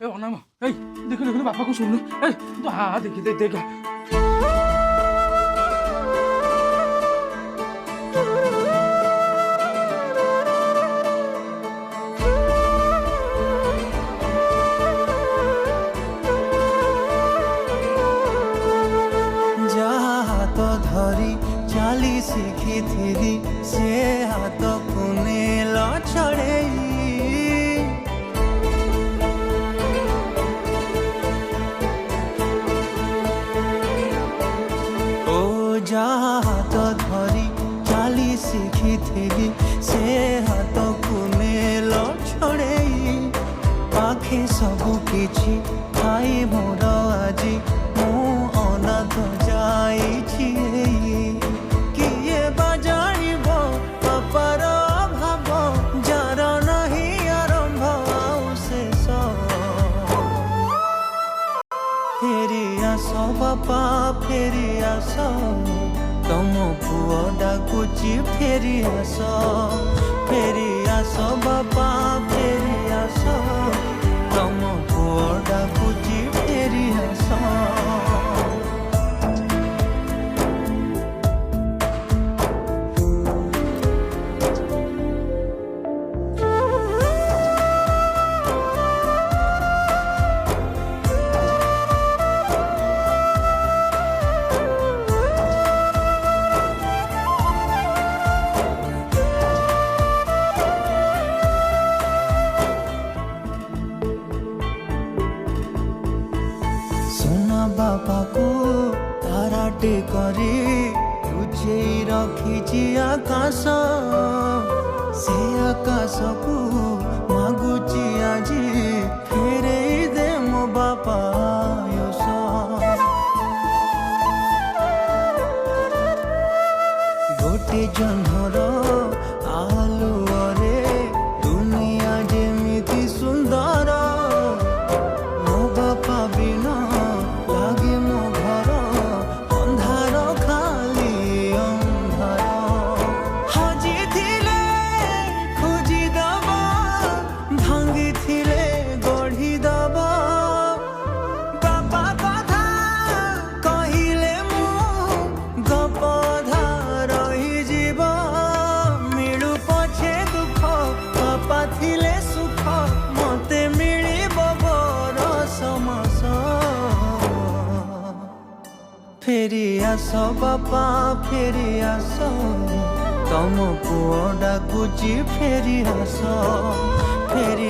ए अनाम ए देखो देखो बापा को सुन ए तो हाँ देखी देख देख हाथ धरी चाली शिखी से हाथ को नेल छड़ेई ओ जा हाथ धरी चाली शिखी से हाथ को नेल छड़ेई पाखे सबु किछि खाई मोर आजी मु अनाथ जाइछि किए बजाइब पापार भाव जार नहीं आरंभ आउ शेष फेरी आस बापा फेरी आस तम पुओ डाकुची फेरी आस बापा फेरी आस तम पुओ डाकुची फेरी आस बाबा को ताराटे करे तुझे रखी आकाश से आकाश को मागुची आज फेरे दे मो बापा आयुष गोटे जन्मर आलुअरे दुनिया जेमिति सुंदर मो बापा बिना लागे मो घर अंधार खाली अंधार हजी थिले खोजी दबा भांगी थिले गढ़ी दबा बापा कथा कहिले मु गपधा रही जीव मिलू पछे दुख बापा थिले सुख मते मिलिब बर समस फेरी आस बापा फेरी आस तम पुओ डाकुची फेरी आस फेरी